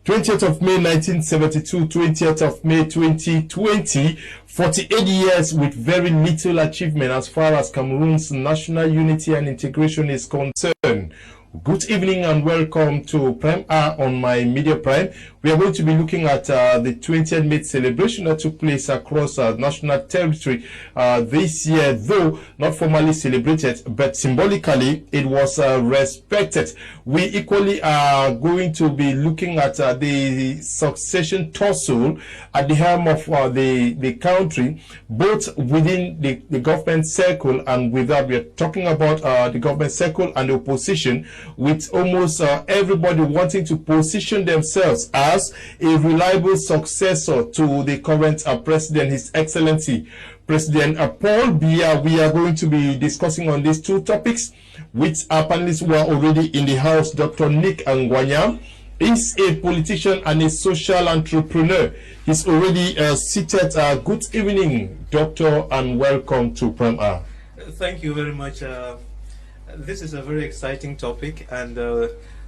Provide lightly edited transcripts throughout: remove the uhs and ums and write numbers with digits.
20th of May 1972, 20th of May 2020, 48 years with very little achievement as far as Cameroon's national unity and integration is concerned. Good evening and welcome to Prime R on my Media Prime. We are going to be looking at the 20th May celebration that took place across national territory this year, though not formally celebrated, but symbolically it was respected. We equally are going to be looking at the succession tussle at the helm of the country, both within the government circle and without. We are talking about the government circle and the opposition, with almost everybody wanting to position themselves as a reliable successor to the current president, His Excellency President Paul Biya. We are going to be discussing on these two topics with our panelists who are already in the house. Dr. Nick Angwanyam is a politician and a social entrepreneur. He's already seated. Good evening, Doctor, and welcome to Prime R. Thank you very much. This is a very exciting topic, and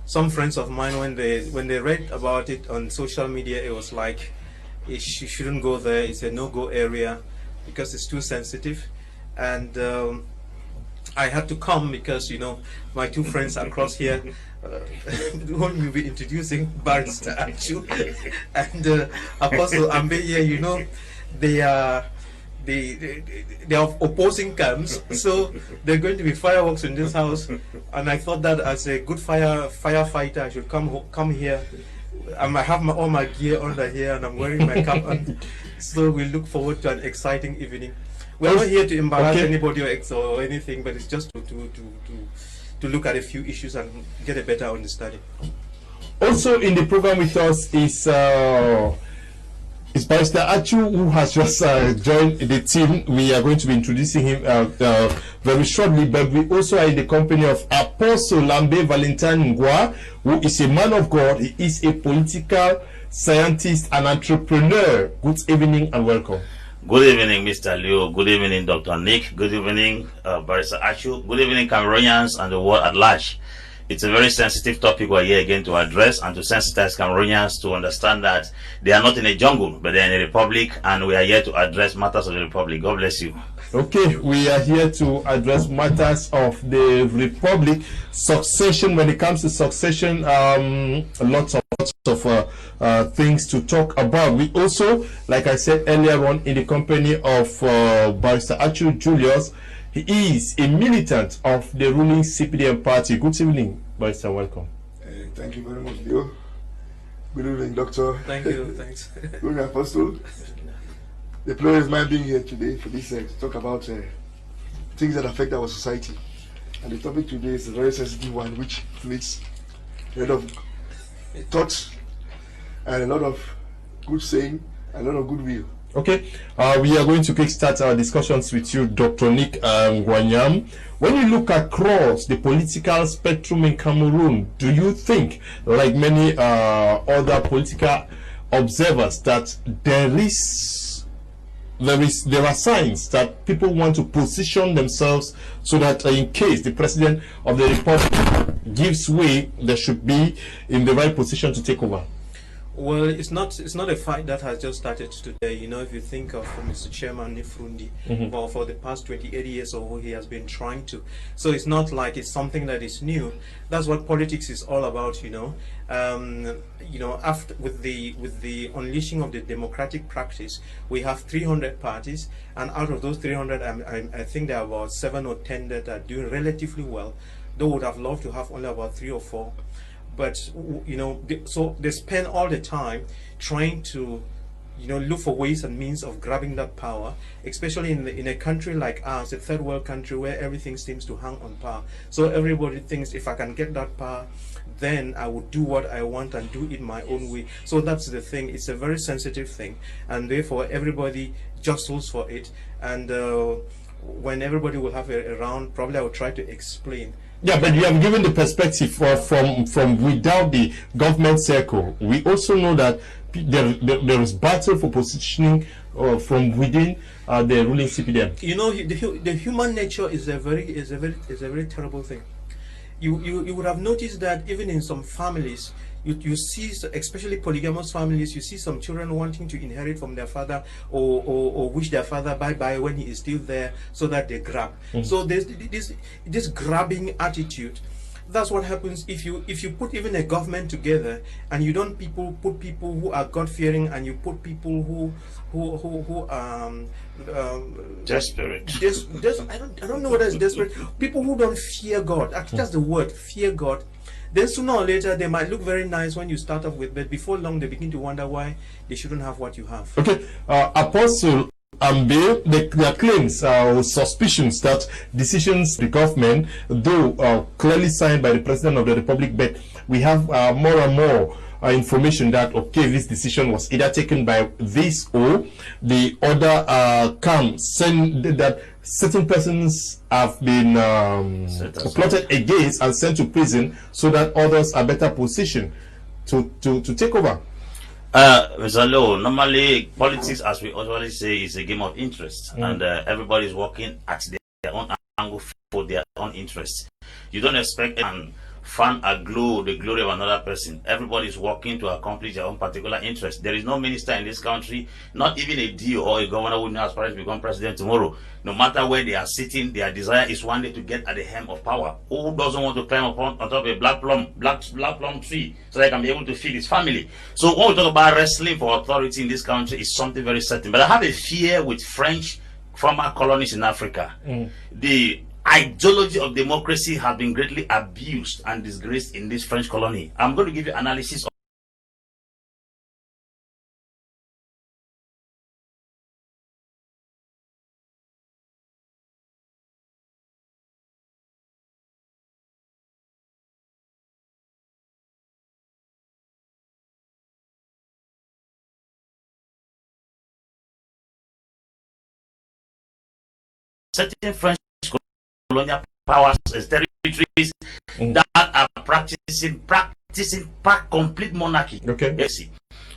some friends of mine, when they read about it on social media, it was like you shouldn't go there. It's a no-go area because it's too sensitive, and I had to come because my two friends across here, whom you'll be introducing, Barrister Achu and Apostle Ambeye, they are opposing camps, so they're going to be fireworks in this house, and I thought that as a good firefighter I should come here. I have all my gear under here, and I'm wearing my cap on, so we look forward to an exciting evening. We're not here to embarrass anybody or anything, but it's just to look at a few issues and get a better understanding. Also in the program with us is Barrister Achu, who has just joined the team. We are going to be introducing him very shortly, but we also are in the company of Apostle Lambe Valentine Ngwa, who is a man of God. He is a political scientist and entrepreneur. Good evening and welcome. Good evening, Mr. Leo. Good evening, Dr. Nick. Good evening, Barrister Achu. Good evening, Cameroonians and the world at large. It's a very sensitive topic we're here again to address and to sensitize Cameroonians to understand that they are not in a jungle, but they're in a republic, and we are here to address matters of the republic. God bless you. Okay, we are here to address matters of the republic. Succession, when it comes to succession, lots of things to talk about. We also, like I said earlier on, in the company of Barrister Achu Julius. He is a militant of the ruling CPDM party. Good evening, Barrister. Welcome. Thank you very much, Leo. Good evening, Doctor. Thank you. Thanks. Good evening, Apostle. The pleasure is mine being here today for this to talk about things that affect our society. And the topic today is a very sensitive one, which needs a lot of thoughts and a lot of good saying and a lot of goodwill. Okay, we are going to kickstart our discussions with you, Dr. Nick Angwanyam. When you look across the political spectrum in Cameroon, do you think, like many other political observers, that there are signs that people want to position themselves so that in case the president of the republic gives way, they should be in the right position to take over? Well, it's not a fight that has just started today. If you think of Mr. Chairman Nifrundi, well, for the past 28 years or so, he has been trying to. So it's not like it's something that is new. That's what politics is all about, After with the unleashing of the democratic practice, we have 300 parties, and out of those 300, I think there are about 7 or 10 that are doing relatively well. They would have loved to have only about 3 or 4. But so they spend all the time trying to look for ways and means of grabbing that power, especially in a country like ours, a third world country where everything seems to hang on power. So everybody thinks, if I can get that power, then I will do what I want and do it my own way. So that's the thing. It's a very sensitive thing, and therefore everybody jostles for it. And when everybody will have a round, probably I will try to explain. Yeah, but you have given the perspective from without the government circle. We also know that there is battle for positioning from within the ruling CPDM. The human nature is a very terrible thing. you would have noticed that even in some families, you see, especially polygamous families, you see some children wanting to inherit from their father, or wish their father bye-bye when he is still there, so that they grab. So there's this grabbing attitude. That's what happens if you put even a government together, and you don't put people who are God-fearing, and you put people who desperate. I don't know what is desperate. People who don't fear God. Actually, that's the word, fear God. Then sooner or later they might look very nice when you start off with, but before long they begin to wonder why they shouldn't have what you have. Okay, Apostle Ambe, there are claims or suspicions that decisions the government, though clearly signed by the President of the Republic, but we have more and more information that, okay, this decision was either taken by this or the other camp, saying that certain persons have been plotted against and sent to prison, so that others are better positioned to take over. Mr. Lowe, normally politics, as we always say, is a game of interest, and everybody's working at their own angle for their own interests. You don't expect and fan aglow the glory of another person. Everybody's working to accomplish their own particular interest. There is no minister in this country, not even a DO or a governor who now aspires to become president tomorrow. No matter where they are sitting, their desire is one day to get at the hem of power. Who doesn't want to climb on top of a black plum tree so they can be able to feed his family? So when we talk about wrestling for authority in this country, is something very certain. But I have a fear with French former colonies in Africa. The ideology of democracy has been greatly abused and disgraced in this French colony. I'm going to give you analysis of certain French colonial powers and territories that are practicing complete monarchy. Okay. Yes,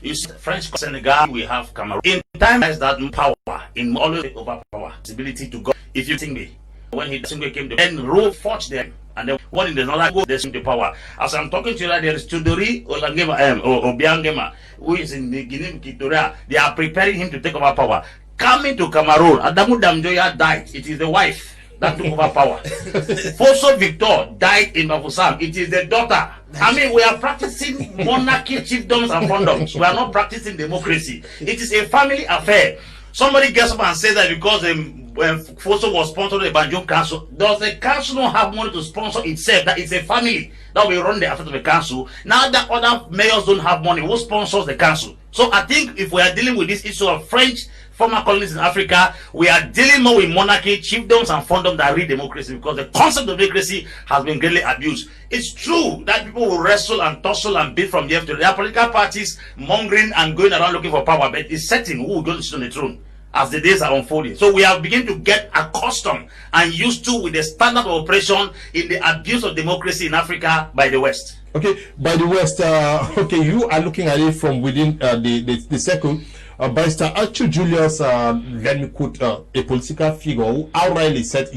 you see, French Senegal, we have Cameroon. In time, there's that power in always overpower, his ability to go. If you think me, when he came to and rule fought them, and then one in the northern go, there's the power. As I'm talking to you, there is Tudori Obiangema, who is in the Guinea Equatorial. They are preparing him to take over power. Coming to Cameroon, Adamu Damjoya died. It is the wife that took over power. Foso Victor died in Bafusam. It is the daughter. I mean, we are practicing monarchy, chiefdoms, and condoms. We are not practicing democracy. It is a family affair. Somebody gets up and says that because Foso was sponsored by the Banjul Council, does the council not have money to sponsor itself? That it's a family that will run the affairs of the council. Now that other mayors don't have money, who sponsors the council? So I think if we are dealing with this issue of French former colonies in Africa, we are dealing more with monarchy, chiefdoms, and fondoms than real democracy, because the concept of democracy has been greatly abused. It's true that people will wrestle and tussle and beat from the left to the right. There are political parties mongering and going around looking for power, but it's certain who will go to sit on the throne as the days are unfolding. So we are beginning to get accustomed and used to with the standard of operation in the abuse of democracy in Africa by the West. Okay, by the West, okay, you are looking at it from within the circle. Barrister Achu Julius, let me quote a political figure who outrightly said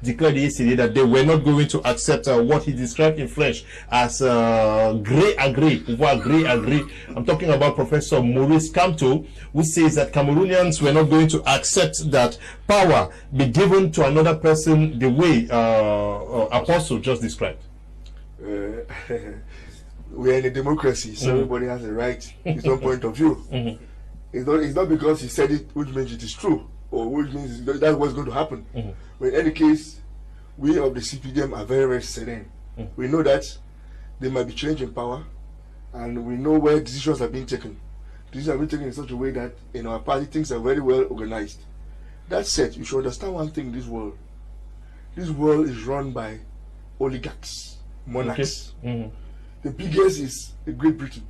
declared yesterday that they were not going to accept what he described in French as gré à gré. I'm talking about Professor Maurice Kamto, who says that Cameroonians were not going to accept that power be given to another person the way Apostle just described. We are in a democracy, so everybody has a right, his own point of view. It's not because he said it which means it is true, or which means that's what's going to happen. But in any case, we of the CPDM are very, very serene. We know that there might be change in power, and we know where decisions are being taken. Decisions are being taken in such a way that in our party things are very well organized. That said, you should understand one thing in this world. This world is run by oligarchs, monarchs. The biggest is Great Britain.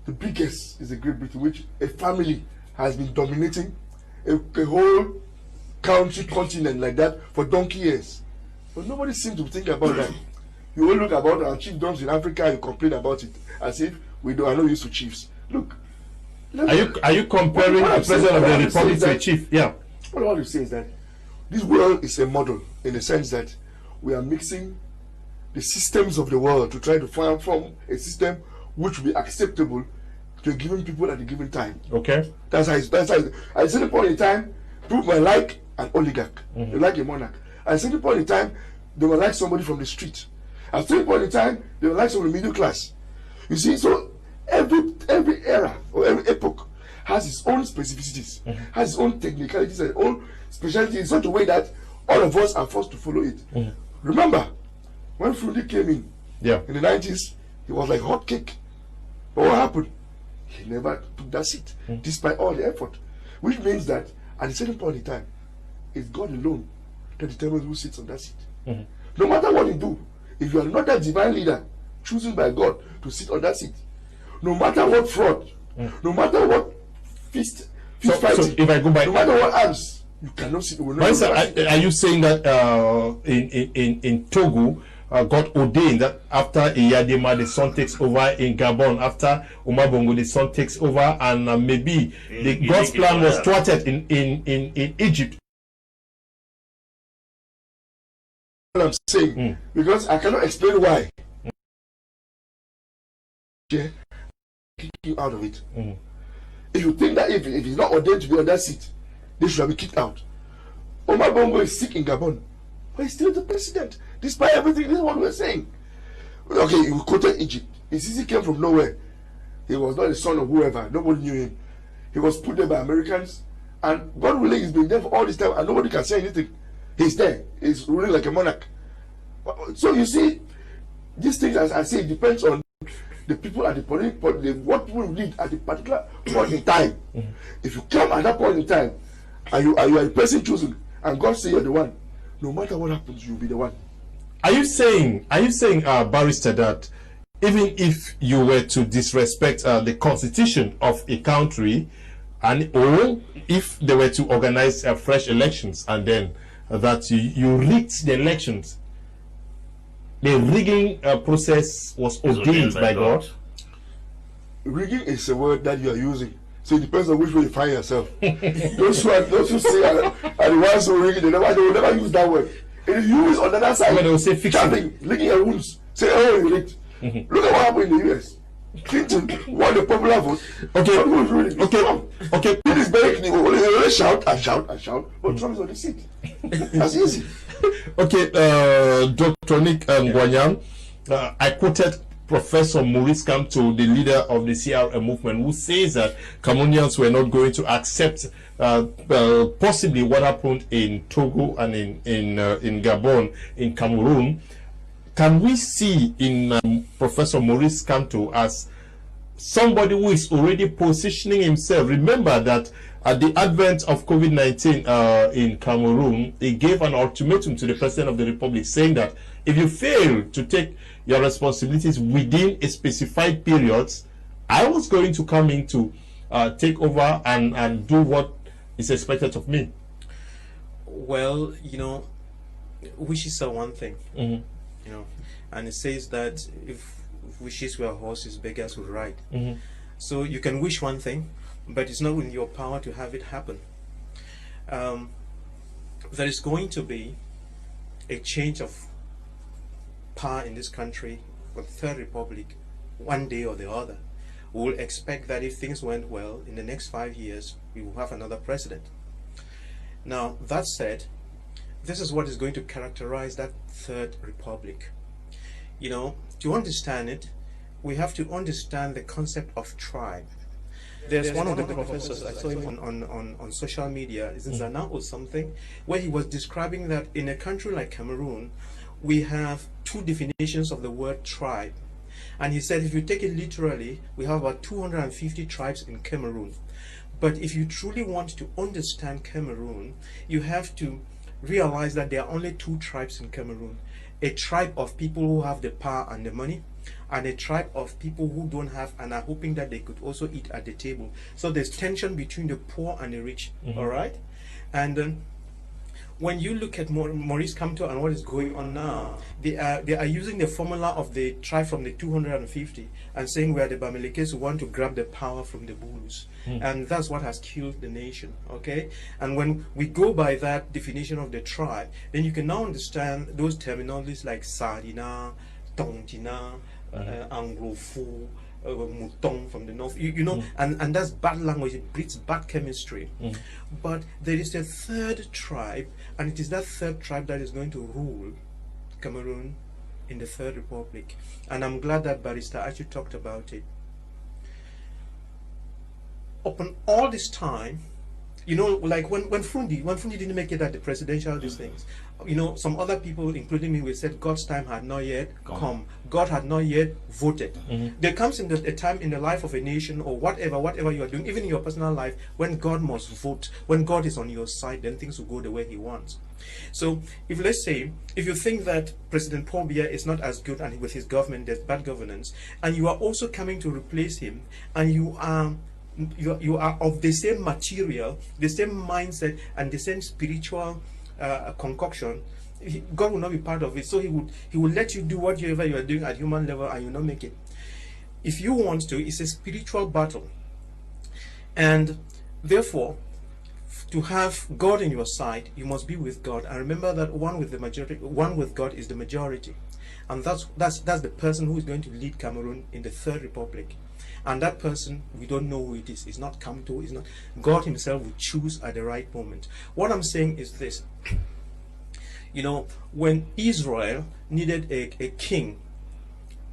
The biggest is Great Britain, which a family has been dominating a whole country, continent like that for donkey years. But nobody seems to think about that. You all look about our chiefdoms in Africa and complain about it as if we are not used to chiefs. Look. Are you comparing the president of the republic to a chief? Yeah. What I want to say is that this world is a model in the sense that we are mixing the systems of the world to try to form a system which will be acceptable to a given people at a given time. Okay. That's how at a certain point in time, people might like an oligarch, they like a monarch. At a certain point in time, they will like somebody from the street. At a certain point in time, they will like someone in the middle class. You see, so every era or every epoch has its own specificities, has its own technicalities and own specialties in such a way that all of us are forced to follow it. Remember, when Frundi came in the 90s, he was like hot cake. But what happened? He never took that seat, despite all the effort. Which means that at a certain point in time, it's God alone that determines who sits on that seat. No matter what you do, if you are not that divine leader chosen by God to sit on that seat, no matter what fraud, no matter what fist fighting, so if I go by, no matter what arms, you cannot sit. Are you saying that in Togo, God ordained that after Iyadema the son takes over, in Gabon after Omar Bongo the son takes over, and maybe God's plan was thwarted in Egypt? What I'm saying, because I cannot explain why. Kick you out of it. If you think that if he's not ordained to be on that seat, they should have been kicked out. Omar Bongo is sick in Gabon, but he's still the president, despite everything. This is what we're saying. Okay, you quoted Egypt. Sisi came from nowhere. He was not the son of whoever. Nobody knew him. He was put there by Americans, and God willing, he's been there for all this time, and nobody can say anything. He's there. He's ruling like a monarch. So you see, these things, as I say, depends on the people at the what people need at the particular point in time. If you come at that point in time, and you are the person chosen, and God say you're the one, no matter what happens, you'll be the one. Are you saying, Barrister, that even if you were to disrespect the constitution of a country, or if they were to organize fresh elections, and then that you rigged the elections, the rigging process was ordained by God? Rigging is a word that you are using, so it depends on which way you find yourself. those who say are the ones who rig it, they will never use that word. It is used on the other side. When they will say fixing, licking your wounds, say, oh, you rigged. Look at what happened in the US. Clinton won the popular vote. Okay. It is very clear. They only shout and shout and shout, but Trump is on the seat. That's easy. Okay, Dr. Nick Ngwanyang, I quoted Professor Maurice Kamto, the leader of the CRM movement, who says that Cameroonians were not going to accept possibly what happened in Togo and in Gabon, in Cameroon. Can we see in Professor Maurice Kamto as somebody who is already positioning himself? Remember that at the advent of COVID-19 in Cameroon, he gave an ultimatum to the President of the Republic, saying that if you fail to take your responsibilities within a specified period, I was going to come in to take over and do what is expected of me. Well, wishes are one thing, and it says that if wishes were horses, beggars would ride. So you can wish one thing, but it's not within your power to have it happen. There is going to be a change of power in this country for the Third Republic one day or the other. We will expect that if things went well, in the next 5 years, we will have another president. Now, that said, this is what is going to characterize that Third Republic. To understand it, we have to understand the concept of tribe. There's one of the professors, I saw him on social media, is in Zana or something, where he was describing that in a country like Cameroon, we have two definitions of the word tribe. And he said if you take it literally, we have about 250 tribes in Cameroon. But if you truly want to understand Cameroon, you have to realize that there are only two tribes in Cameroon. A tribe of people who have the power and the money, and a tribe of people who don't have and are hoping that they could also eat at the table. So there's tension between the poor and the rich, all right? And when you look at Maurice Kamto and what is going on now, they are using the formula of the tribe from the 250 and saying we are the Bamilekes who want to grab the power from the Bulus. And that's what has killed the nation, okay? And when we go by that definition of the tribe, then you can now understand those terminologies like Sardinard, Tontina, Anglophone, Mouton from the north, you know, and that's bad language, it breeds bad chemistry. But there is a third tribe, and it is that third tribe that is going to rule Cameroon in the Third Republic. And I'm glad that Barrister actually talked about it. Upon all this time, you know, like when Fundi didn't make it at the presidential these things, you know, some other people, including me, we said God's time had not yet come. God had not yet voted. There comes in a time in the life of a nation or whatever you are doing, even in your personal life, when God must vote, when God is on your side, then things will go the way He wants. So, let's say you think that President Paul Biya is not as good and with his government there's bad governance, and you are also coming to replace him, and you are of the same material, the same mindset, and the same spiritual concoction, God will not be part of it. So He will let you do whatever you are doing at human level, and you will not make it. If you want to, it's a spiritual battle, and therefore, to have God in your side, you must be with God, and remember that one with God is the majority, and that's the person who is going to lead Cameroon in the Third Republic. And that person, we don't know who it is. It's not Kamto, it's not. God Himself will choose at the right moment. What I'm saying is this. You know, when Israel needed a king,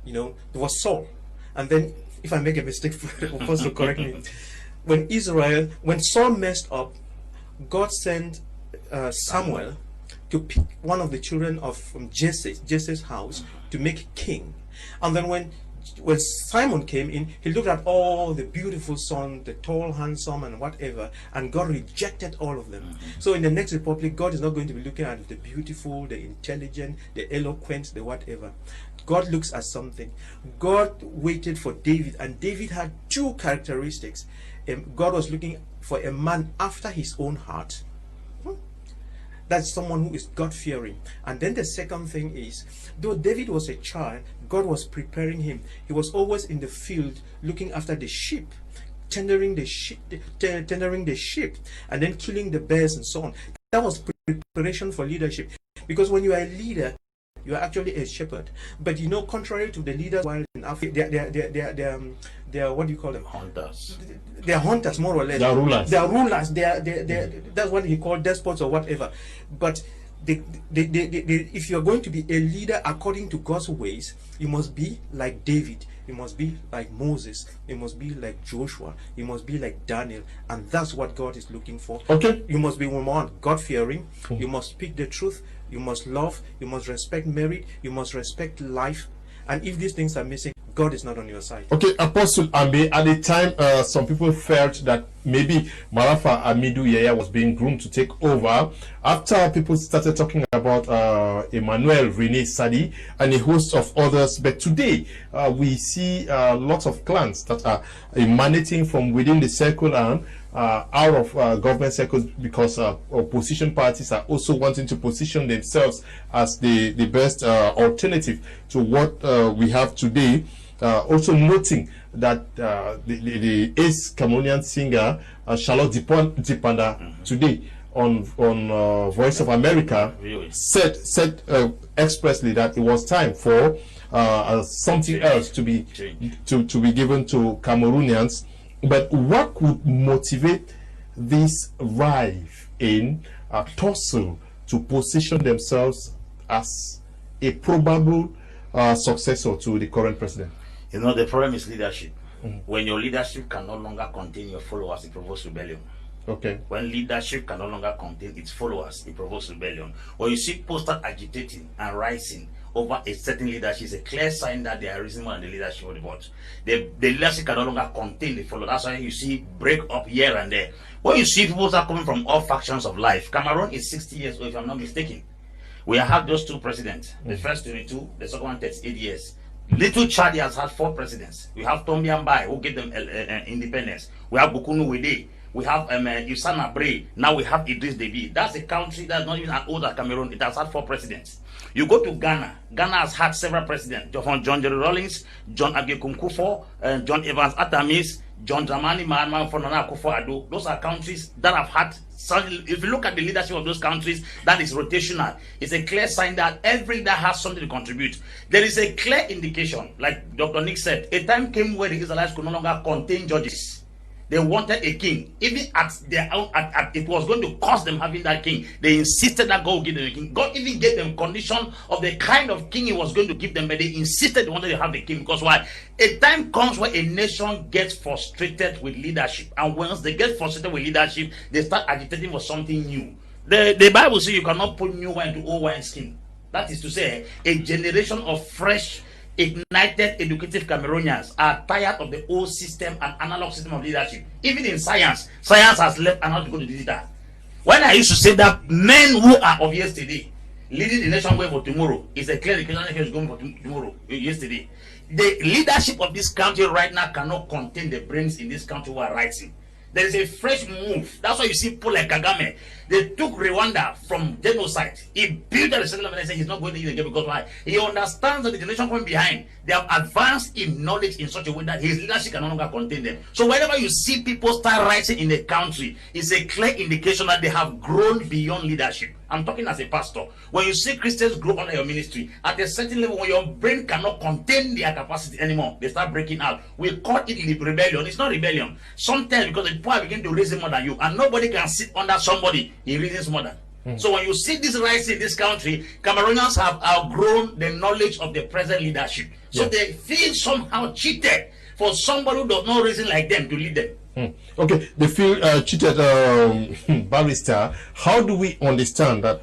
you know, there was Saul. And then, if I make a mistake, first to correct me. When Saul messed up, God sent Samuel to pick one of the children from Jesse's house to make king. And then when Simon came in, he looked at all the beautiful sons, the tall, handsome, and whatever, and God rejected all of them. So in the next republic, God is not going to be looking at the beautiful, the intelligent, the eloquent, the whatever. God looks at something. God waited for David, and David had two characteristics. God was looking for a man after his own heart. That's someone who is God-fearing. And then the second thing is, though David was a child, God was preparing him. He was always in the field looking after the sheep, tendering the sheep, and then killing the bears and so on. That was preparation for leadership. Because when you are a leader, you are actually a shepherd. But you know, contrary to the leaders while in Africa, they are what do you call them? Hunters. They are hunters, more or less. They are rulers. They are rulers. That's what he called despots or whatever. But if you are going to be a leader according to God's ways, you must be like David. You must be like Moses. You must be like Joshua. You must be like Daniel. And that's what God is looking for. Okay. You must be one, God-fearing. You must speak the truth. You must love. You must respect merit. You must respect life. And if these things are missing, God is not on your side. Okay, Apostle Ambe, at the time, some people felt that maybe Marafa Amidou Yaya was being groomed to take over. After people started talking about Emmanuel René Sadi and a host of others, but today we see lots of clans that are emanating from within the circle and out of government circles, because opposition parties are also wanting to position themselves as the best alternative to what we have today. Also noting that the ace Cameroonian singer Charlotte Dipanda today on Voice of America said expressly that it was time for something else to be given to Cameroonians. But what could motivate this rise in tussle to position themselves as a probable successor to the current president? You know, the problem is leadership. When your leadership can no longer contain your followers, it provokes rebellion. Okay. When leadership can no longer contain its followers, it provokes rebellion. When you see posters agitating and rising over a certain leadership, it's a clear sign that they are reasonable and the leadership of the board. The leadership can no longer contain the followers. That's why you see break up here and there. When you see people start coming from all factions of life, Cameroon is 60 years old, if I'm not mistaken. We have had those two presidents. The first 22, the second one 38 years. Little Chad has had 4 presidents. We have Tombi Mbai, who gave them independence. We have Bukunu Wede, We have Isana Bray. Now we have Idris Deby. That's a country that's not even as old as Cameroon. It has had 4 presidents. You go to Ghana. Ghana has had several presidents. John Jerry Rawlings, John Agyekum Kufuor, John Evans Atamis, John Dramani Mahama Nana Akufo-Addo. Those are countries that have had. If you look at the leadership of those countries, that is rotational. It's a clear sign that every leader has something to contribute. There is a clear indication, like Dr. Nick said, a time came where the Israelites could no longer contain judges. They wanted a king. Even at their own, it was going to cost them having that king. They insisted that God would give them a king. God even gave them condition of the kind of king He was going to give them, but they insisted they wanted to have a king. Because why? A time comes where a nation gets frustrated with leadership, and once they get frustrated with leadership, they start agitating for something new. The Bible says you cannot put new wine to old wine skin. That is to say, a generation of fresh, ignited, educative Cameroonians are tired of the old system and analog system of leadership. Even in science has left and not to go to digital. When I used to say that men who are of yesterday leading the nation way for tomorrow is a clear indication that is going for tomorrow, yesterday. The leadership of this country right now cannot contain the brains in this country who are rising. There is a fresh move. That's why you see people like Kagame. They took Rwanda from genocide. He built a settlement and said he's not going to eat again because why? He understands that the generation coming behind, they have advanced in knowledge in such a way that his leadership can no longer contain them. So whenever you see people start rising in the country, it's a clear indication that they have grown beyond leadership. I'm talking as a pastor. When you see Christians grow under your ministry, at a certain level, when your brain cannot contain their capacity anymore, they start breaking out. We call it rebellion. It's not rebellion. Sometimes because the people begin to reason more than you, and nobody can sit under somebody. He reasons more than. So when you see this rise in this country, Cameroonians have outgrown the knowledge of the present leadership. So they feel somehow cheated for somebody who does not reason like them to lead them. Okay, they feel cheated, barrister. How do we understand that,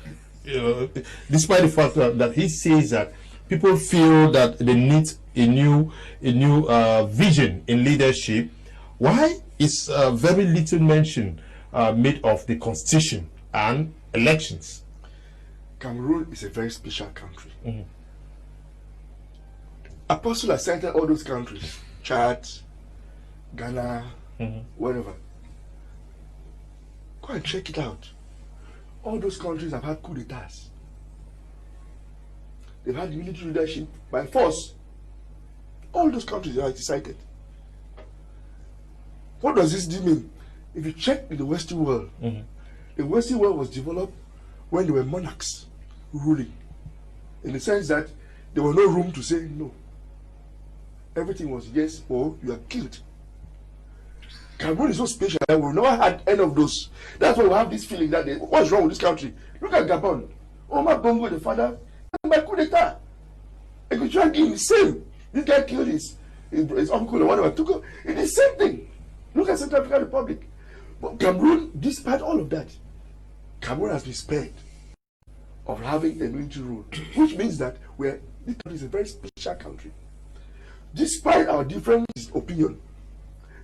despite the fact that he says that people feel that they need a new vision in leadership, why is very little mention made of the constitution and elections? Cameroon is a very special country. Apostle has cited all those countries, Chad, Ghana, whatever. Go and check it out. All those countries have had coup d'etats. They've had military leadership by force. All those countries are decided. What does this mean? If you check in the Western world, the Western world was developed when there were monarchs ruling, in the sense that there was no room to say no. Everything was yes or you are killed. Cameroon is so special that we've never had any of those. That's why we have this feeling that what's wrong with this country? Look at Gabon. Omar Bongo, the father, by coup d'etat. Equatorial the same. This guy killed his uncle or whatever. It is the same thing. Look at Central African Republic. But Cameroon, despite all of that, Cameroon has been spared of having a military rule, which means that this country is a very special country. Despite our different opinion,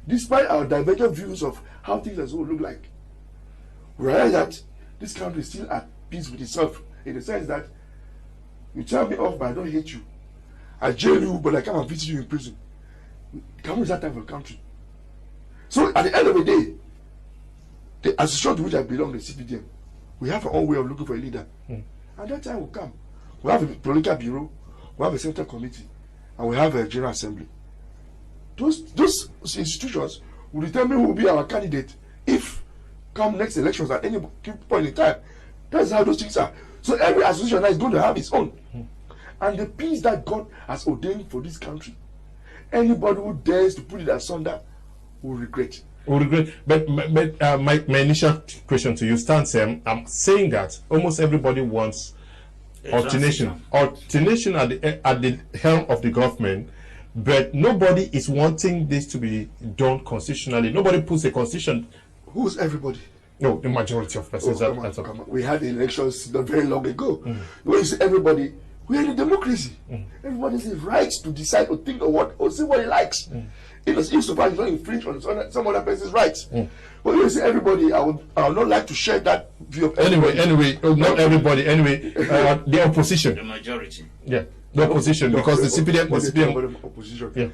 despite our divergent views of how things are supposed to look like, we realize that this country is still at peace with itself, in the sense that you tell me off, but I don't hate you. I jail you, but I come and visit you in prison. Cameroon is that type of country. So at the end of the day, the association to which I belong, the CPDM, we have our own way of looking for a leader. And that time will come. We have a political bureau, we have a central committee, and we have a general assembly. Those institutions will determine who will be our candidate if come next elections at any point in time. That's how those things are. So every association is going to have its own. And the peace that God has ordained for this country, anybody who dares to put it asunder will regret. But my initial question to you stands, I'm saying that almost everybody wants alternation at the helm of the government, but nobody is wanting this to be done constitutionally. Nobody puts a constitution. Who's everybody? No, the majority of persons. Come on. We had elections not very long ago. When you say everybody, we are in a democracy. Everybody has the right to decide or think or say what he likes. Insofar as you don't infringe on some other person's rights. But you say everybody, I would not like to share that view of everybody. Anyway, not everybody. Anyway, the opposition. The majority. Yeah, the opposition, because the CPDM. Opposition. Yeah.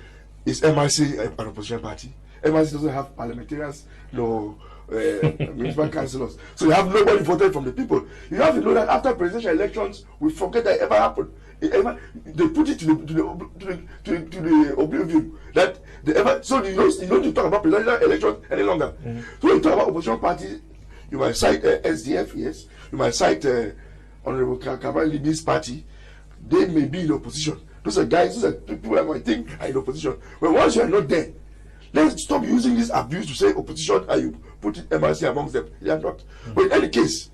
Is MIC an opposition party? MIC doesn't have parliamentarians, no municipal councillors. So you have nobody voted from the people. You have to know that after presidential elections, we forget that it ever happened. They put it to the oblivion that they ever. So you don't talk about presidential elections any longer. So you talk about opposition parties, you might cite SDF, yes. You might cite Honorable Kamer's party. They may be in opposition. Those are guys, those are people I might think are in opposition. But once you are not there, let's stop using this abuse to say opposition and you put MRC amongst them. They are not. But in any case,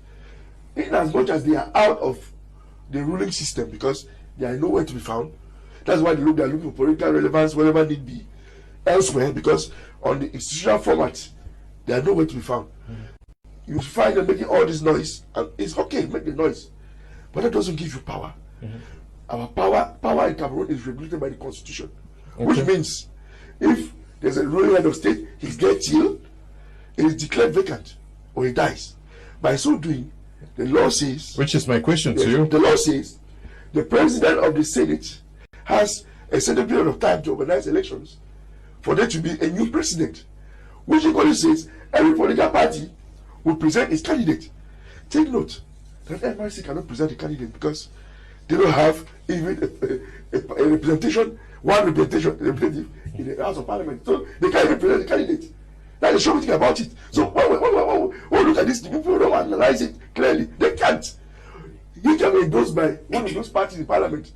in as much as they are out of the ruling system because they are nowhere to be found, that's why they are looking for political relevance wherever need be elsewhere, because on the institutional format, they are nowhere to be found. You find them making all this noise, and it's okay, make the noise, but that doesn't give you power. Our power in Cameroon is regulated by the constitution, which means if there's a ruling head of state, he's there till it is declared vacant or he dies. By so doing, the law says, which is my question to you, the law says the president of the Senate has a certain period of time to organize elections for there to be a new president, which equally says every political party will present its candidate. Take note that MRC cannot present a candidate because they don't have even a representation, one representative in the House of Parliament. So they can't even present the candidate. That's the shocking thing about it. So when we look at this, the people don't analyze it clearly. They can't. He can be endorsed by one of those parties in Parliament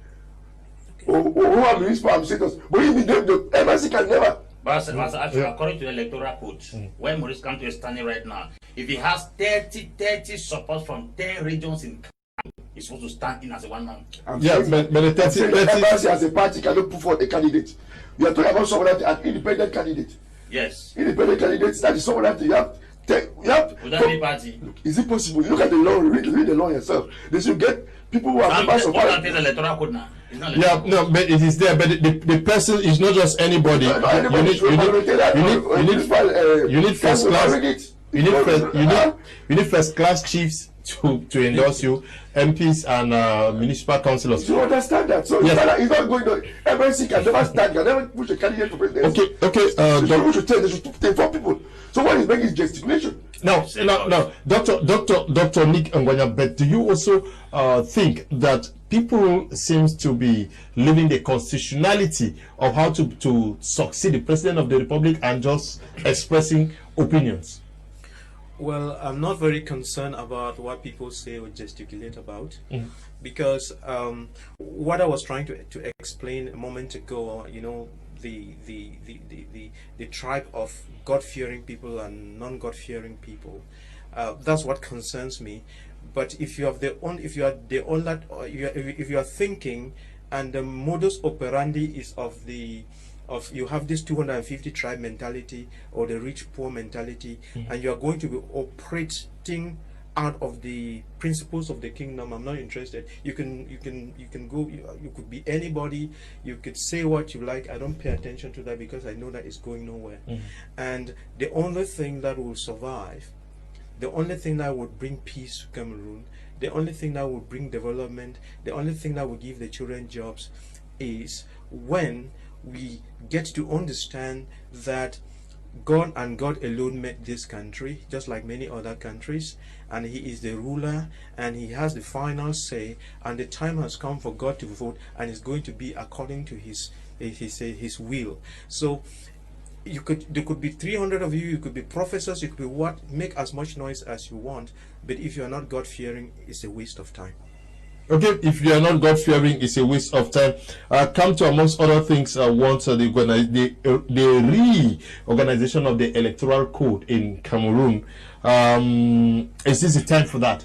or who are municipal administrators. But even the MRC can never. But actually, according to the electoral code, when Maurice comes to a standing right now, if he has 30 support from 10 regions in Cameroun, he's supposed to stand in as a one man. But the 30 MRC as a party cannot put forward a candidate. You are talking about someone an independent candidate. Yes. Independent candidates, that is someone that you have. Without any party. Is it possible? You look at the law, read the law yourself. They should get people who are members of parliament. The electoral code now. No, but it is there. But the person is not just anybody. You need first class. You need first class chiefs to endorse you, MPs and municipal councillors. You understand that? So yes. It's not going to. MNC can never stand. Can never push a candidate for president. Okay. They should take 4 people. So what is making is gesticulation. No, Dr. Nick Ngwanya, but do you also think that people seems to be leaving the constitutionality of how to succeed the president of the republic and just expressing opinions? Well, I'm not very concerned about what people say or gesticulate about, because what I was trying to explain a moment ago, the tribe of God-fearing people and non-God-fearing people, that's what concerns me. But if you are thinking, and the modus operandi is of you have this 250 tribe mentality or the rich poor mentality, and you are going to be operating out of the principles of the kingdom, I'm not interested. You can go, you could be anybody, you could say what you like. I don't pay attention to that because I know that it's going nowhere. And the only thing that will survive, the only thing that would bring peace to Cameroon, the only thing that will bring development, the only thing that will give the children jobs is when we get to understand that God and God alone made this country, just like many other countries, and He is the ruler and He has the final say, and the time has come for God to vote, and it's going to be according to His will. So there could be 300 of you could be professors, you could be what, make as much noise as you want, but if you are not God-fearing, it's a waste of time. Okay, if you are not God-fearing, it's a waste of time. Come to, amongst other things, the reorganization of the electoral code in Cameroon. Is this the time for that?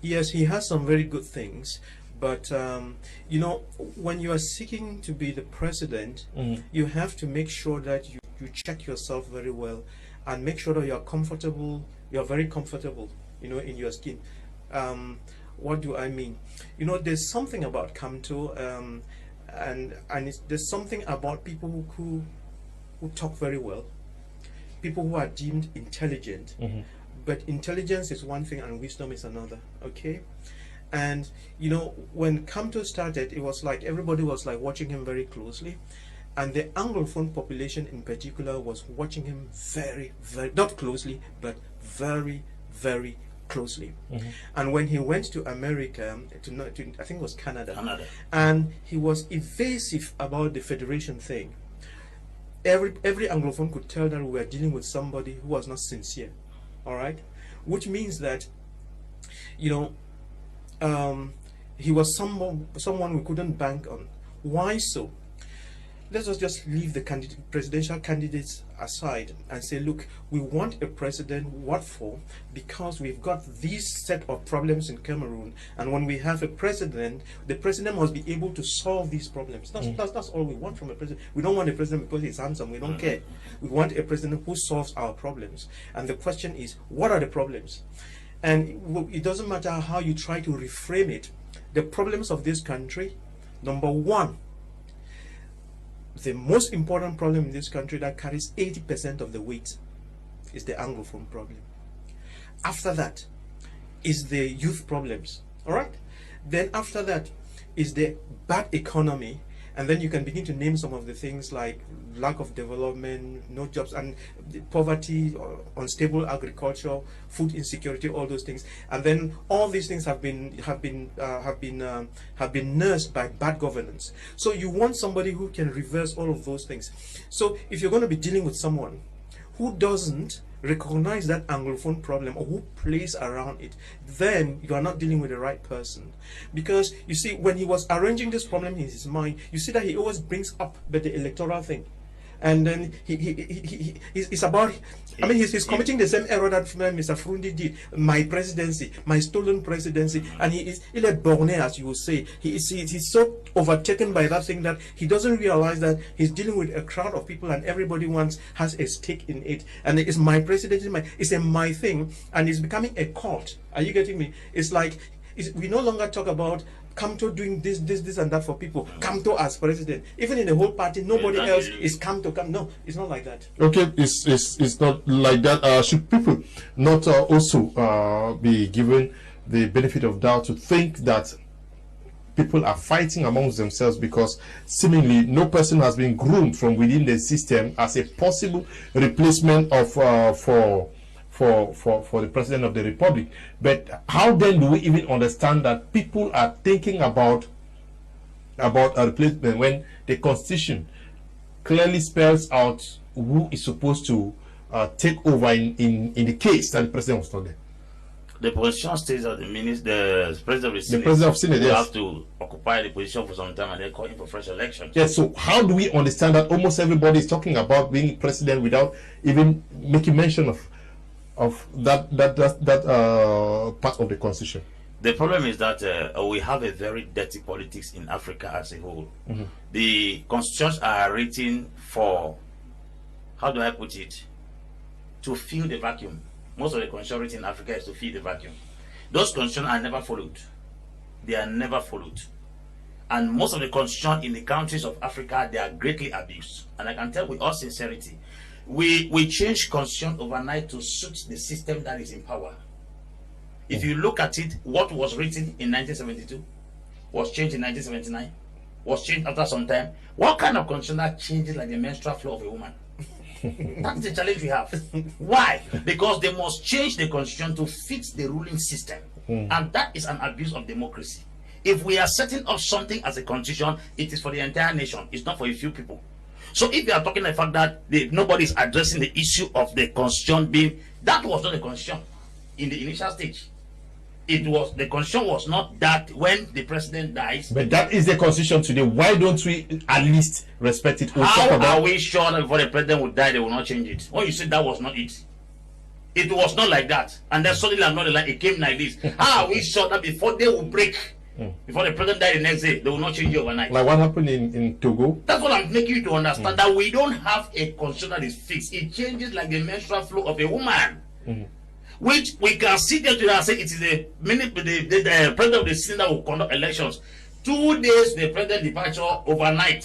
Yes, he has some very good things. But, when you are seeking to be the president, you have to make sure that you check yourself very well and make sure that you are comfortable, you are very comfortable, in your skin. What do I mean? There's something about Kamto, and there's something about people who talk very well, people who are deemed intelligent, but intelligence is one thing and wisdom is another, okay? And when Kamto started, it was like everybody was like watching him very closely, And the Anglophone population in particular was watching him very, very, not closely, but very, very closely. And when he went to America, I think it was Canada, and he was evasive about the federation thing. Every Anglophone could tell that we were dealing with somebody who was not sincere, all right? Which means that, you know, he was someone we couldn't bank on. Why so? Let us just leave the presidential candidates aside and say, look, we want a president. What for? Because we've got these set of problems in Cameroon, and when we have a president, the president must be able to solve these problems. That's all we want from a president. We don't want a president because he's handsome. We don't care. We want a president who solves our problems. And the question is, what are the problems? And it doesn't matter how you try to reframe it. The problems of this country, number one, the most important problem in this country that carries 80% of the weight is the Anglophone problem. After that is the youth problems, all right? Then after that is the bad economy, and then you can begin to name some of the things like lack of development, no jobs, and poverty, unstable agriculture, food insecurity, all those things. And then all these things have been nursed by bad governance. So you want somebody who can reverse all of those things. So if you're going to be dealing with someone who doesn't recognize that Anglophone problem or who plays around it, then you are not dealing with the right person. Because you see, when he was arranging this problem in his mind, you see that he always brings up the electoral thing. And then he's about, I mean, he's committing the same error that Mr. Frundi did. My presidency, my stolen presidency, and il est borné, as you will say. He's so overtaken by that thing that he doesn't realize that he's dealing with a crowd of people and everybody has a stake in it. And it's my presidency, it's a my thing, and it's becoming a cult. Are you getting me? It's like, we no longer talk about Kamto doing this and that for people. Kamto as president. Even in the whole party, nobody else is Kamto. No, it's not like that. Okay, it's not like that. Should people not also be given the benefit of doubt to think that people are fighting amongst themselves because seemingly no person has been groomed from within the system as a possible replacement of for the president of the republic? But how then do we even understand that people are thinking about a replacement when the constitution clearly spells out who is supposed to take over in the case that the president was not there? The position states that the president of the Senate will have to occupy the position for some time and then call him for fresh elections. Yes, so how do we understand that almost everybody is talking about being president without even making mention of that part of the constitution? The problem is that we have a very dirty politics in Africa as a whole. The constitutions are written for, how do I put it, to fill the vacuum. Most of the constitutions written in Africa is to fill the vacuum. Those constitutions are never followed. They are never followed. And most of the constitutions in the countries of Africa, they are greatly abused. And I can tell with all sincerity, we change constitution overnight to suit the system that is in power. If you look at it, what was written in 1972 was changed in 1979, was changed after some time. What kind of constitution that changes like the menstrual flow of a woman? That's the challenge we have. Why? Because they must change the constitution to fit the ruling system. And that is an abuse of democracy. If we are setting up something as a constitution, it is for the entire nation. It's not for a few people. So if you are talking the fact that nobody is addressing the issue of the constitution being, that was not the constitution in the initial stage. The constitution was not that when the president dies. But that is the constitution today. Why don't we at least respect it? How are we sure that before the president would die, they will not change it? When you said that was not it. It was not like that. And then suddenly it came like this. How are we sure that before they will break, before the president died the next day, they will not change it overnight? Like what happened in Togo? That's what I'm making you to understand, that we don't have a constitution that is fixed. It changes like the menstrual flow of a woman. Which we can sit there today and say it is the president of the Senate that will conduct elections. 2 days the president departure, overnight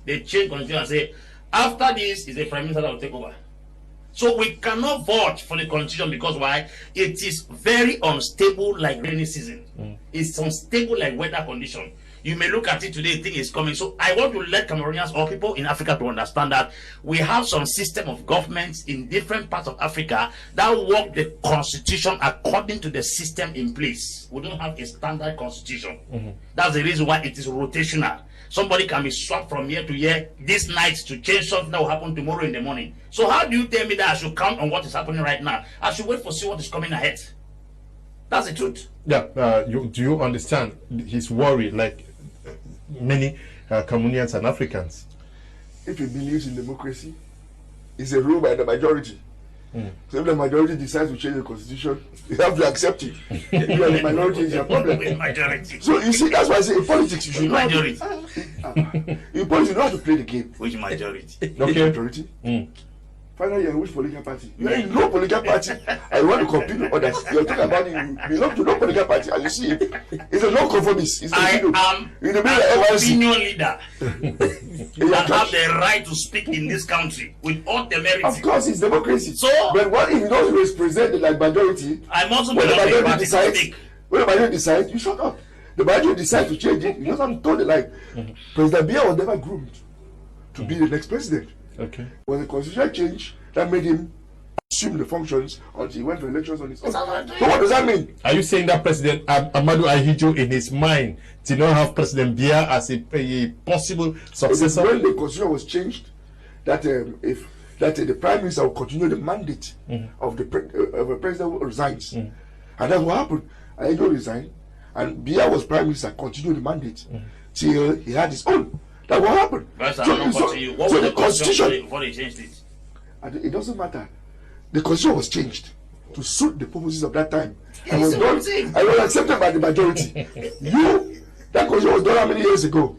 they change constitution and say after this is the prime minister that will take over. So we cannot vote for the constitution because why? It is very unstable like rainy season. It's unstable like weather condition. You may look at it today, think it's coming. So I want to let Cameroonians or people in Africa to understand that we have some system of governments in different parts of Africa that work the constitution according to the system in place. We don't have a standard constitution. That's the reason why it is rotational. Somebody can be swapped from year to year this night to change something that will happen tomorrow in the morning. So how do you tell me that I should count on what is happening right now? I should wait for see what is coming ahead. That's the truth. Yeah, do you understand his worry, like many Cameroonians and Africans? If he believes in democracy, it's a rule by the majority. So if the majority decides to change the constitution, you have to accept it. If you are the minority, it's your problem. Majority. So you see, that's why I say in politics you should know. Majority. In politics you know how to play the game. Which majority? Which Okay. majority? Finally, you're in which political party? You're in no political party and you want to compete with others. You're talking about you belong to no political party and you see it. It's a non-conformist. It's I am in the an middle of opinion leader. I have the right to speak in this country with all the merits. Of course, it's democracy. So, but what if you don't represent the like majority? I'm also When the belong to a majority party to decides, speak. when the majority decides, you shut up. The majority decides to change it. You just have to tell the like. President Biya was never groomed to be the next president. Okay. Was a constitutional change that made him assume the functions until he went to elections on his own. So what does that mean? Are you saying that President Amadou Ahidjo in his mind did not have President Biya as a possible It is successor? when the constitution was changed that the prime minister will continue the mandate of the president who resigns, and that's what happened. Ahidjo resigned, and Biya was prime minister, continued the mandate till he had his own. That's what happened. But So what was the constitution before they changed it? and it doesn't matter. The constitution was changed to suit the purposes of that time, and Yes, was done, it was. and was accepted by the majority. That constitution was done how many years ago?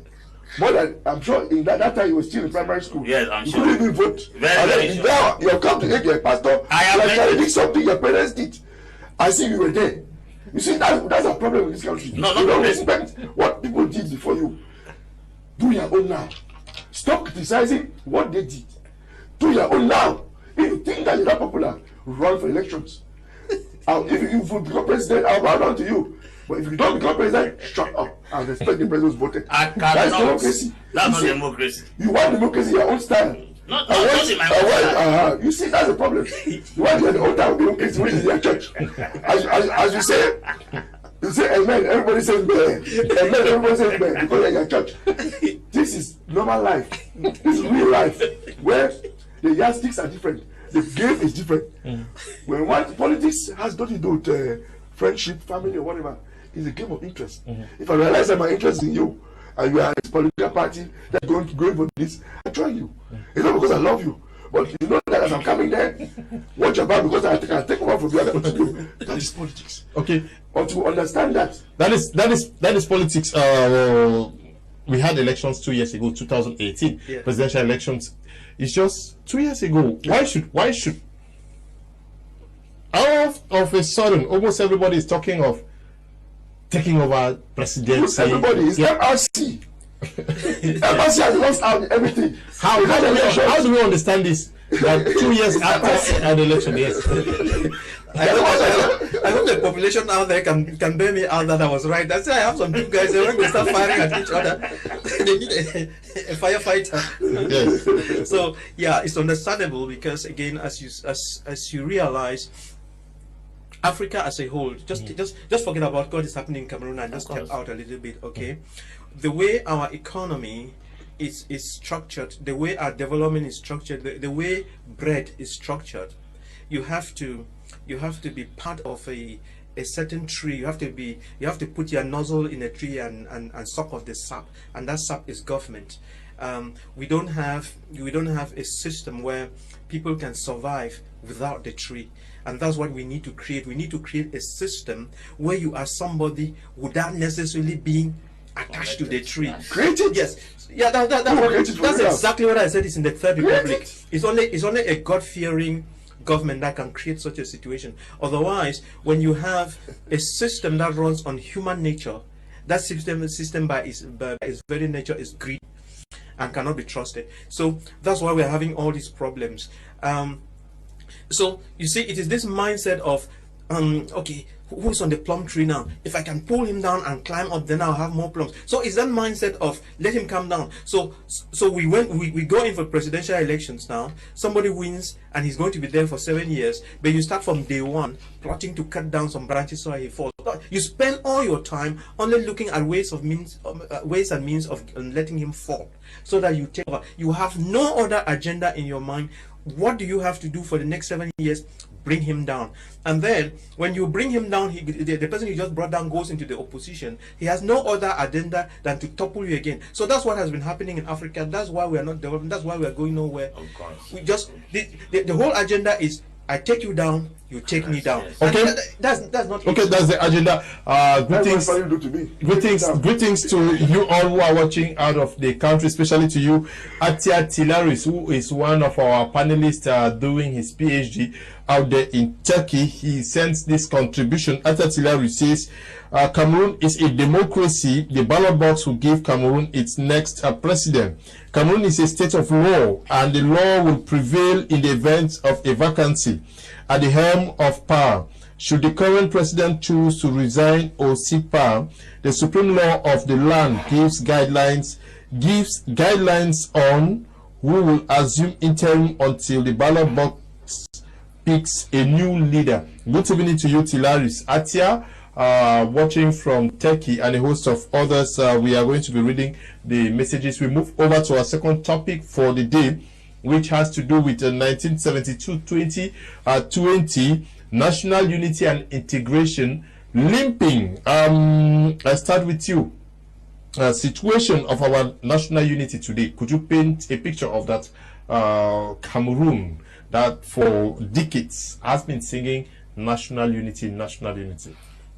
More than, I'm sure in that time you were still in primary school. Yes, I'm you sure. couldn't even vote. Very, And very then sure. now you have come to age, you're a pastor. I am like very- challenging something your parents did. I see you were there. You see, that's a problem with this country. No, you not don't problem. respect what people did before you. Do your own now. Stop criticizing what they did. Do your own now. If you think that you're not popular, run for elections. If you become president, I'll bow down to you. But if you don't become president, shut up and respect the president who's voted. I That's cannot. democracy. That's You not see, democracy. You want democracy in your own style. Not And when- in my and own when- style. You see, that's the problem. You want the old time democracy, which is your church. As you say, amen, everybody says amen. Amen, everybody says amen because you're in your church. This is normal life. This is real life where the yardsticks are different. The game is different. When one politics has nothing to do with friendship, family, or whatever, it's a game of interest. If I realize that my interest in you and you are a political party that's going for this, I join you. It's not because I love you, but you know that as I'm coming there, watch your back because I can take over from you and continue. That is politics. Okay. But to understand that, That is politics. We had elections 2 years ago, 2018, Yeah. presidential elections. It's just 2 years ago. Why should all of a sudden almost everybody is talking of taking over presidency? everybody is Yeah. MRC. MRC has lost out everything. How do we understand this? That 2 years after an election, yes. I hope the population out there can bear me out that I was right. That's why I have some good guys there when they start firing at each other. They need a firefighter. Yes. So yeah, it's understandable because again, as you realize, Africa as a whole, just forget about what is happening in Cameroon and just step out a little bit, okay? The way our economy is structured, the way our development is structured, the way bread is structured, you have to be part of a certain tree. You have to put your nozzle in a tree and suck off the sap, and that sap is government. We don't have a system where people can survive without the tree, and that's what we need to create. We need to create a system where you are somebody without necessarily being attached to the tree. Create it. Yes. Yeah, that's exactly what I said. It's in the Third Republic. It's only a God-fearing government that can create such a situation. Otherwise, when you have a system that runs on human nature, that system by its very nature is greed and cannot be trusted. So that's why we're having all these problems. So you see, it is this mindset of okay, who's on the plum tree now? If I can pull him down and climb up, then I'll have more plums. So it's that mindset of let him come down. So we go in for presidential elections now. Somebody wins and he's going to be there for 7 years, but you start from day one plotting to cut down some branches so he falls. You spend all your time only looking at ways and means of letting him fall, so that you take over. You have no other agenda in your mind. What do you have to do for the next 7 years? Bring him down. And then when you bring him down, the person you just brought down goes into the opposition. He has no other agenda than to topple you again. So that's what has been happening in Africa. That's why we are not developing. That's why we are going nowhere. Of course. We just the whole agenda is I take you down, you take me down. Yes. Okay. That's not Okay, that's the agenda. Greetings to you all who are watching out of the country, especially to you, Atia Tilaris, who is one of our panelists doing his PhD out there in Turkey. He sends this contribution. Atia Tilaris says, Cameroon is a democracy. The ballot box will give Cameroon its next president. Cameroon is a state of law, and the law will prevail in the event of a vacancy at the helm of power. Should the current president choose to resign or seek power, the supreme law of the land gives guidelines on who will assume interim until the ballot box picks a new leader. Good evening to you, Tilaris. Atia, watching from Turkey, and a host of others. We are going to be reading the messages. We move over to our second topic for the day, which has to do with 1972-2020 national unity and integration limping. I start with you. Situation of our national unity today. Could you paint a picture of that Cameroon that for decades has been singing national unity, national unity?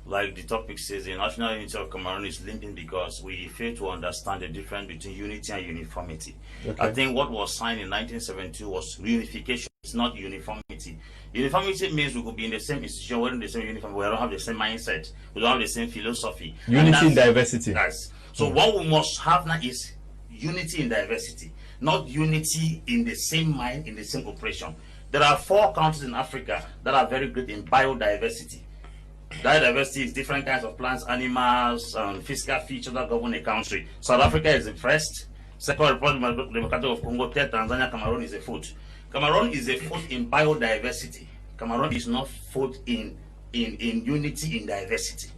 Like the topic says, the national unity of Cameroon is limping because we fail to understand the difference between unity and uniformity. Okay. I think what was signed in 1972 was reunification. It's not uniformity. Uniformity means we could be in the same institution, wearing the same uniform, we don't have the same mindset, we don't have the same philosophy. Unity in diversity. Yes. So what we must have now is unity in diversity, not unity in the same mind, in the same operation. There are 4 countries in Africa that are very good in biodiversity. Biodiversity is different kinds of plants, animals, physical features that govern a country. South Africa is the first. Second, Republic Democratic of Congo. Third, Tanzania. Cameroon is a fourth. Cameroon is a fourth in biodiversity. Cameroon is not fourth in unity in diversity.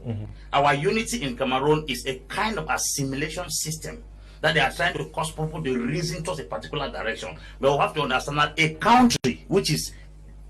Our unity in Cameroon is a kind of assimilation system that they are trying to cause people to reason towards a particular direction. But we have to understand that a country which is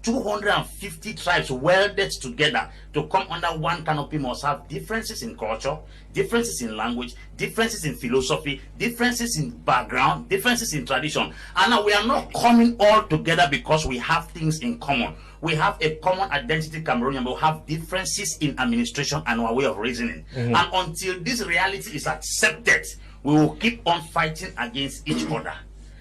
250 tribes welded together to come under one canopy must have differences in culture, differences in language, differences in philosophy, differences in background, differences in tradition. And now we are not coming all together because we have things in common. We have a common identity, Cameroonian, but we have differences in administration and our way of reasoning. And until this reality is accepted, we will keep on fighting against each other.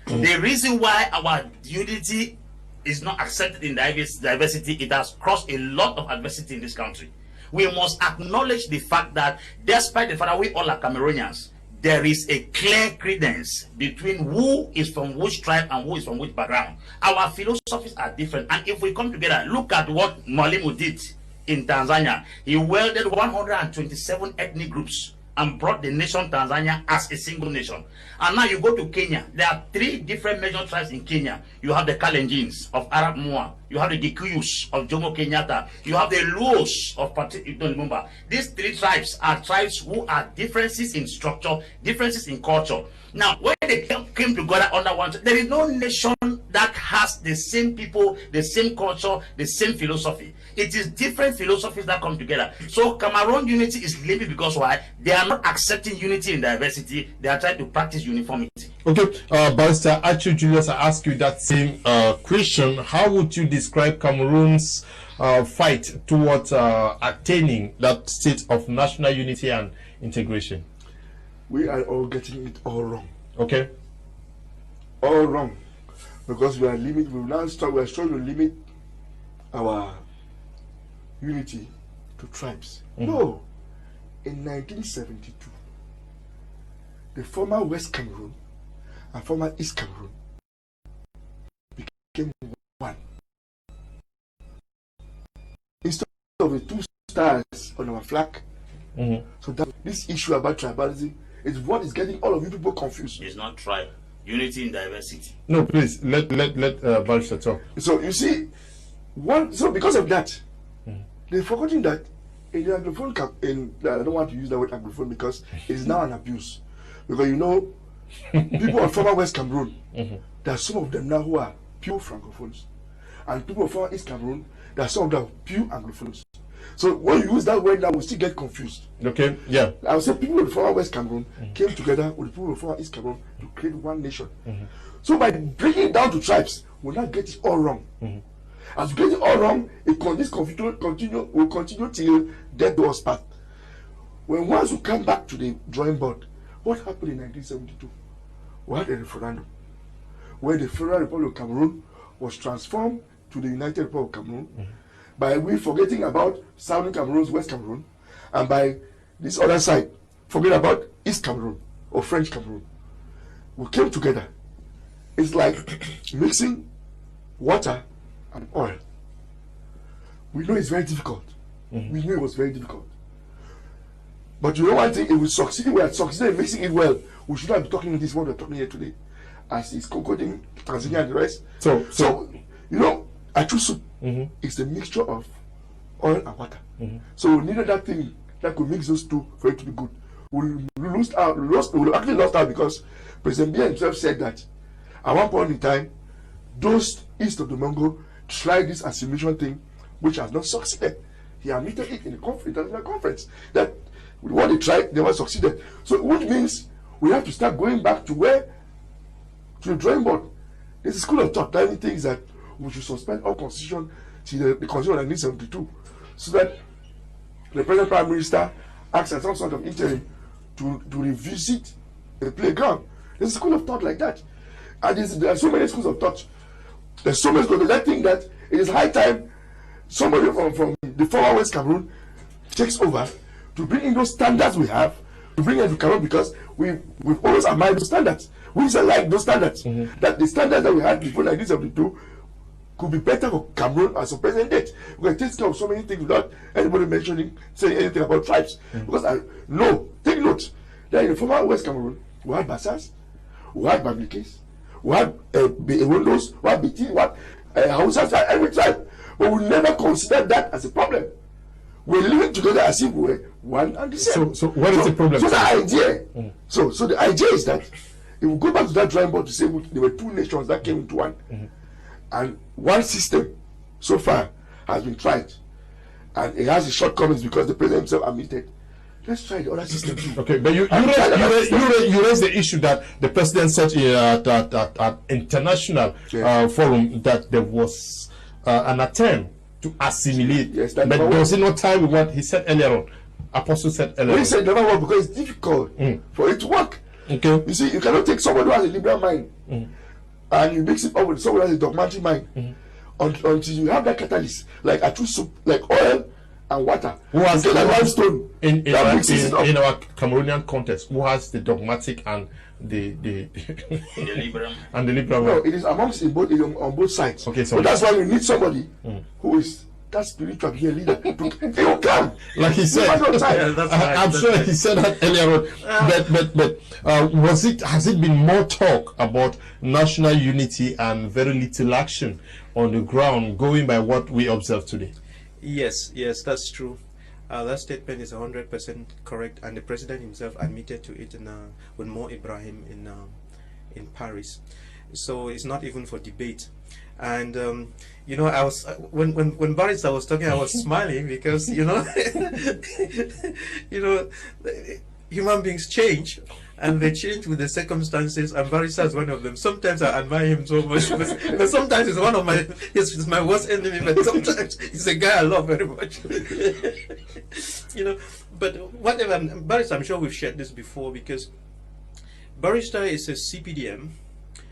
The reason why our unity is not accepted in diversity, it has caused a lot of adversity in this country. We must acknowledge the fact that despite the fact that we all are Cameroonians, there is a clear credence between who is from which tribe and who is from which background. Our philosophies are different, and if we come together, look at what Mwalimu did in Tanzania. He welded 127 ethnic groups and brought the nation Tanzania as a single nation. And now you go to Kenya, there are 3 different major tribes in Kenya. You have the Kalenjins of Arab Mua, you have the Gikuyus of Jomo Kenyatta, you have the Luos of Lumumba. These 3 tribes are tribes who are differences in structure, differences in culture. Now, when they came together under one, there is no nation that has the same people, the same culture, the same philosophy. It is different philosophies that come together. So Cameroon unity is limping because why? They are not accepting unity in diversity. They are trying to practice uniformity. Okay, Barrister Achu Julius, I ask you that same question. How would you describe Cameroon's fight towards attaining that state of national unity and integration? We are all getting it all wrong. Okay. All wrong. Because we are trying to limit our unity to tribes. No. In 1972, the former West Cameroon and former East Cameroon became one. Instead of the 2 stars on our flag. So that this issue about tribalism is what is getting all of you people confused. It's not tribe. Unity in diversity. No, please let Barrister talk. So you see, so because of that, they're forgetting that in the Anglophone I don't want to use the word Anglophone because it's now an abuse. Because you know, people of former West Cameroon, there are some of them now who are pure Francophones. And people of former East Cameroon, there are some of them pure Anglophones. So when you use that word now, we still get confused. Okay, yeah. I would say people of former West Cameroon came together with the people of former East Cameroon to create one nation. So by breaking it down to tribes, we'll not get it all wrong. As we get it all wrong, this confusion will continue till death do us part. When once we come back to the drawing board, what happened in 1972? We had a referendum where the Federal Republic of Cameroon was transformed to the United Republic of Cameroon by we forgetting about Southern Cameroon's West Cameroon, and by this other side forget about East Cameroon or French Cameroon. We came together. It's like mixing water and oil. We know it's very difficult. We knew it was very difficult. But you know one thing, if we had succeeded in mixing it well, we should not be talking this what we're talking here today. As is Cocoding, Tanzania and the rest. So you know, achu soup is a mixture of oil and water. So we needed that thing that could mix those two for it to be good. We actually lost out because President Biya himself said that at one point in time, those east of the Mongo tried this assimilation thing, which has not succeeded. He admitted it in the international conference that what they tried never succeeded. So which means we have to start going back to the drawing board. There's a school of thought that thinks that we should suspend all constitution till the constitution of 1972, so that the present prime minister acts as some sort of interim to revisit the playground. There's a school of thought like that, and there are so many schools of thought. There's so many schools that think that it is high time somebody from the former West Cameroon takes over to bring in those standards we have, to bring into Cameroon, because we've always admired those standards. We used to like those standards. That the standards that we had before 1972 could be better for Cameroon as a present date. We can take care of so many things without anybody saying anything about tribes. Because take note that in the former West Cameroon, we had Bassas, we had Bablikes, we had Ewondos, we had Biti, we had Hausas, every tribe. But we never considered that as a problem. We're living together as if we were one and the same. So what is the problem? So the idea, so the idea is that if we go back to that drawing board to say there were two nations that came into one, and one system so far has been tried, and it has its shortcomings because the president himself admitted. Let's try the other system too. Okay, but you raised the issue that the president said at international forum that there was an attempt to assimilate. Yes, but does it not tie with what he said earlier on? Apostle said earlier on. He said never work because it's difficult for it to work. Okay. You see, you cannot take somebody who has a liberal mind and you mix it up with someone who has a dogmatic mind until you have that catalyst, like a true soup, like oil and water. Who has the limestone in our Cameroonian context? Who has the dogmatic and the liberal and the liberal? No, it is amongst on both sides. Okay, so but that's why you need somebody who is that spiritual leader. He will come, like he said. I'm sure he said that earlier on. But has it been more talk about national unity and very little action on the ground, going by what we observe today? Yes, that's true. That statement is 100% correct, and the president himself admitted to it with Mo Ibrahim in Paris. So it's not even for debate. And I was when Barrister was talking, I was smiling because human beings change, and they change with the circumstances, and Barrister is one of them. Sometimes I admire him so much, but sometimes he's one of he's my worst enemy, but sometimes he's a guy I love very much. But whatever, Barrister, I'm sure we've shared this before, because Barrister is a CPDM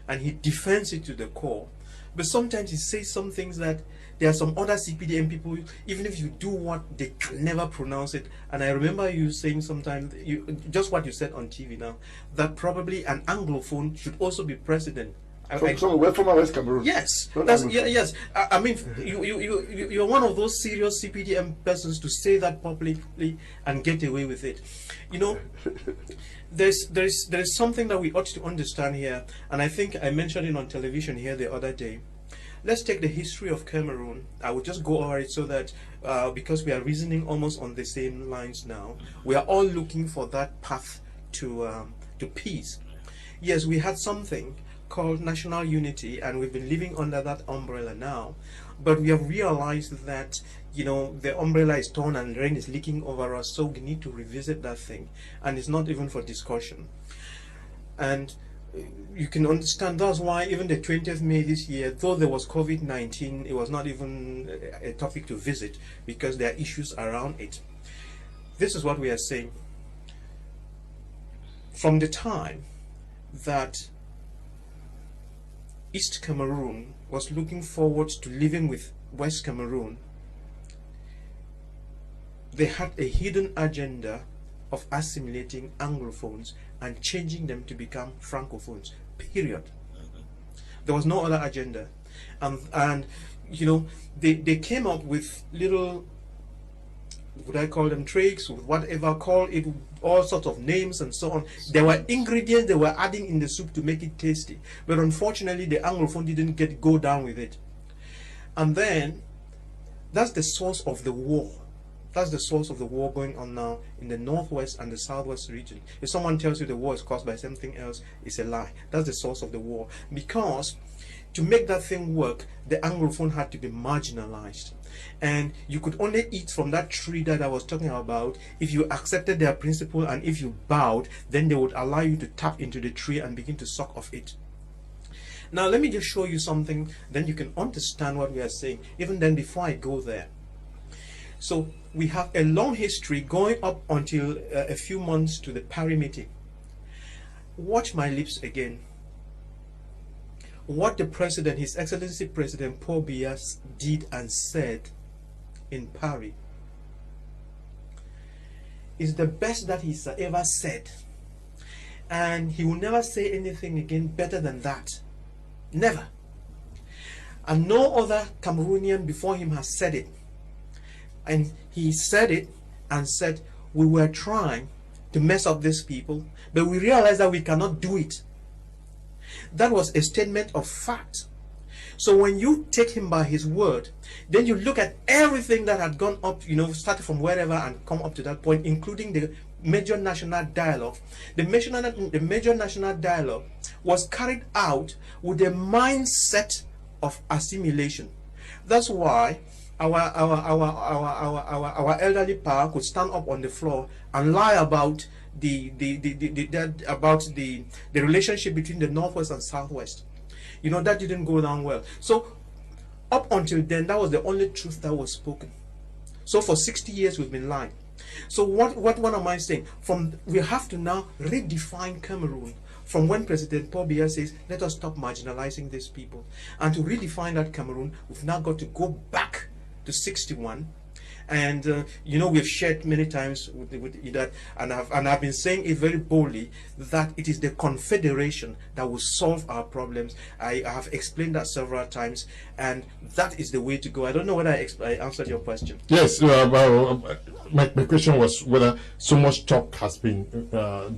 and he defends it to the core. But sometimes he says some things that there are some other CPDM people, even if you do what, they can never pronounce it. And I remember you saying sometimes, just what you said on TV now, that probably an Anglophone should also be president. From West Cameroon. Yes, Not that's, Anglophone. yes. I mean, you're one of those serious CPDM persons to say that publicly and get away with it. You know, there's something that we ought to understand here, and I think I mentioned it on television here the other day. Let's take the history of Cameroon. I will just go over it so that because we are reasoning almost on the same lines now, we are all looking for that path to peace. Yes, we had something called national unity, and we've been living under that umbrella now, but we have realized that, you know, the umbrella is torn and rain is leaking over us, so we need to revisit that thing, and it's not even for discussion. And you can understand that's why even the 20th May this year, though there was COVID-19, it was not even a topic to visit because there are issues around it. This is what we are saying. From the time that East Cameroon was looking forward to living with West Cameroon, they had a hidden agenda of assimilating Anglophones and changing them to become Francophones, period. There was no other agenda. And you know, they came up with little, would I call them tricks, or whatever, call it all sorts of names and so on. There were ingredients they were adding in the soup to make it tasty. But unfortunately, the Anglophone didn't go down with it. And then, that's the source of the war. That's the source of the war going on now in the northwest and the southwest region. If someone tells you the war is caused by something else, it's a lie. That's the source of the war. Because to make that thing work, the Anglophone had to be marginalized. And you could only eat from that tree that I was talking about if you accepted their principle, and if you bowed, then they would allow you to tap into the tree and begin to suck off it. Now let me just show you something, then you can understand what we are saying. Even then, before I go there. So we have a long history going up until a few months to the Paris meeting. Watch my lips again. What the President, His Excellency President Paul Biya did and said in Paris is the best that he's ever said. And he will never say anything again better than that. Never. And no other Cameroonian before him has said it. And he said it and said, we were trying to mess up these people, but we realized that we cannot do it. That was a statement of fact. So when you take him by his word, then you look at everything that had gone up, you know, started from wherever and come up to that point, including the major national dialogue. The major national dialogue was carried out with a mindset of assimilation. That's why our elderly power could stand up on the floor and lie about the relationship between the northwest and southwest. You know, that didn't go down well. So up until then, that was the only truth that was spoken. So for 60 years we've been lying. So what am I saying? We have to now redefine Cameroon from when President Paul Biya says, let us stop marginalizing these people. And to redefine that Cameroon, we've now got to go back to 61. And you know, we've shared many times with that, and I've been saying it very boldly, that it is the confederation that will solve our problems. I have explained that several times, and that is the way to go. I don't know whether I answered your question. Yes, my question was whether so much talk has been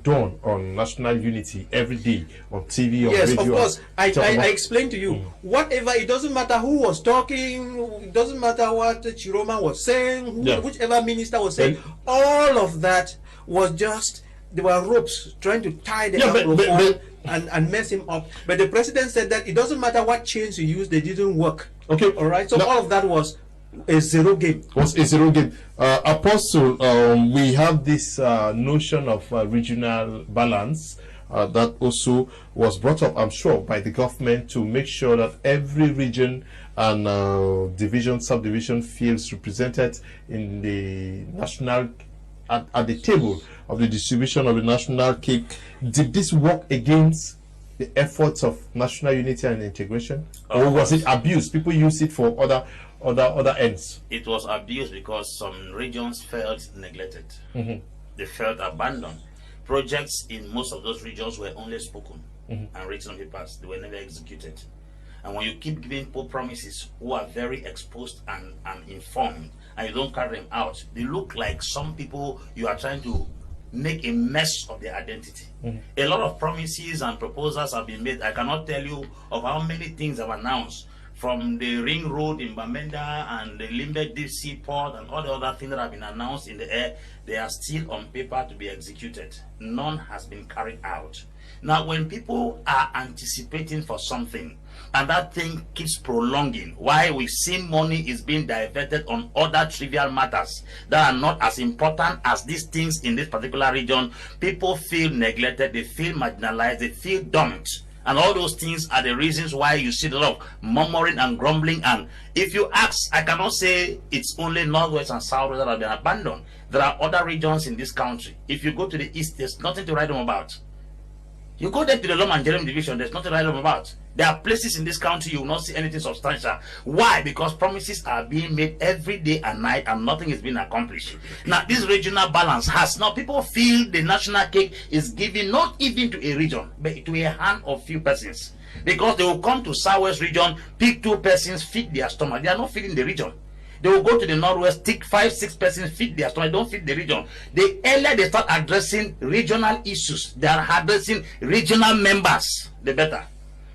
done on national unity every day on TV, on yes, radio. Yes, of course. I explained to you, whatever, it doesn't matter who was talking, it doesn't matter what Chiroma was saying, whichever minister was saying, all of that was just, there were ropes trying to tie the Anglophone and mess him up. But the president said that it doesn't matter what chains you use, they didn't work. Okay. All right. So all of that was a zero game. Apostle, we have this notion of regional balance that also was brought up, I'm sure, by the government to make sure that every region and division, subdivision feels represented in the national, at the table of the distribution of the national cake. Did this work against the efforts of national unity and integration, or was it abused? People use it for other ends. It was abused because some regions felt neglected. They felt abandoned. Projects in most of those regions were only spoken. and written on papers. They were never executed. And when you keep giving people promises who are very exposed and informed, and you don't carry them out, they look like some people you are trying to make a mess of their identity. A lot of promises and proposals have been made. I cannot tell you of how many things have announced, from the ring road in Bamenda and the Limbe deep sea port and all the other things that have been announced in the air. They are still on paper to be executed. None has been carried out. Now, when people are anticipating for something and that thing keeps prolonging, while we see money is being diverted on other trivial matters that are not as important as these things in this particular region, people feel neglected, they feel marginalized, they feel dumped. And all those things are the reasons why you see a lot of murmuring and grumbling. And if you ask, I cannot say it's only Northwest and Southwest that have been abandoned. There are other regions in this country. If you go to the East, there's nothing to write home about. You go there to the Lom and Jerem division, there's nothing to write home about. There are places in this country you will not see anything substantial. Why? Because promises are being made every day and night and nothing is being accomplished. Now, this regional balance has now, people feel the national cake is given not even to a region, but to a hand of few persons. Because they will come to Southwest region, pick 2 persons, feed their stomach. They are not feeding the region. They will go to the Northwest, take 5-6 persons, feed their stomach. Don't feed the region. The earlier they start addressing regional issues, they are addressing regional members, the better.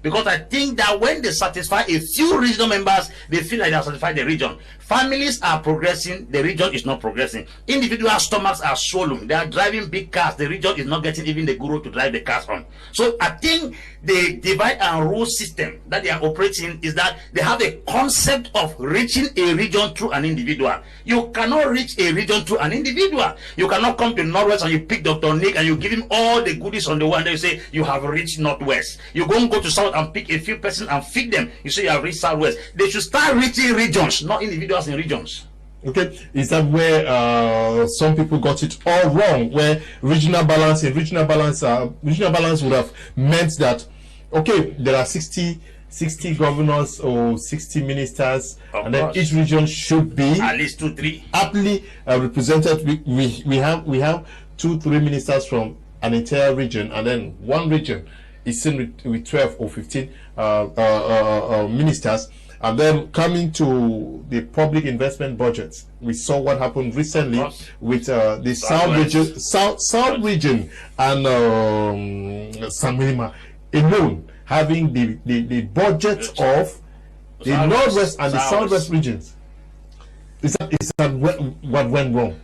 Because I think that when they satisfy a few regional members, they feel like they have satisfied the region. Families are progressing, the region is not progressing. Individual stomachs are swollen, they are driving big cars, the region is not getting even the guru to drive the cars on. So I think the divide and rule system that they are operating is that they have a concept of reaching a region through an individual. You cannot reach a region through an individual. You cannot come to Northwest and you pick Dr. Nick and you give him all the goodies on the one, then you say you have reached Northwest. You go to South and pick a few persons and feed them, you say you have reached Southwest. They should start reaching regions, not individuals in regions. Okay, is that where some people got it all wrong? Where regional balance would have meant that, okay, there are 60 governors or 60 ministers, and then each region should be at least 2-3 aptly represented. We have 2-3 ministers from an entire region, and then one region is seen with 12 or 15 ministers. And then coming to the public investment budgets, we saw what happened recently with the South region and Samima alone having the budget of the Northwest and the Southwest regions. Is that what went wrong?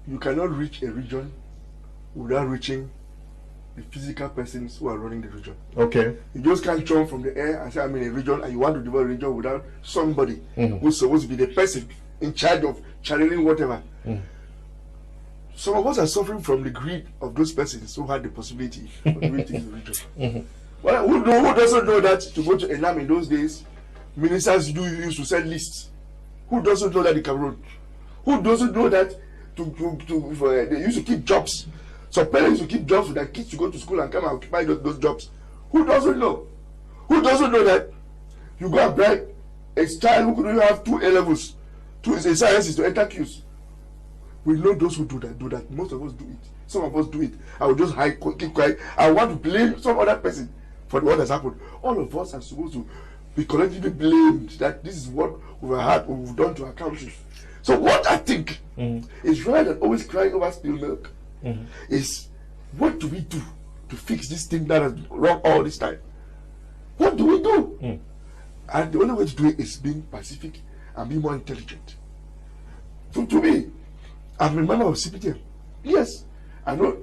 You cannot reach a region without reaching the physical persons who are running the region. Okay. You just can't jump from the air and say I'm in a region, and you want to develop a region without somebody who's supposed to be the person in charge of channeling whatever. Some of us are suffering from the greed of those persons who had the possibility of doing things in the region. Well, who doesn't know that to go to Enam in those days, ministers used to send lists? Who doesn't know that in Cameroon? Who doesn't know that they used to keep jobs? So parents will keep jobs for their kids to go to school and come and occupy those jobs. Who doesn't know? Who doesn't know that you go and bribe a child who couldn't have 2 A-levels, 2 sciences to enter queues? We know those who do that. Most of us do it. Some of us do it. I will just keep quiet. I want to blame some other person for what has happened. All of us are supposed to be collectively blamed that this is what we've done to our country. So what I think is, rather than always crying over spilled milk, is what do we do to fix this thing that has been wrong all this time? What do we do? And the only way to do it is being pacific and being more intelligent. So to me, I'm a member of CPTM. Yes, I know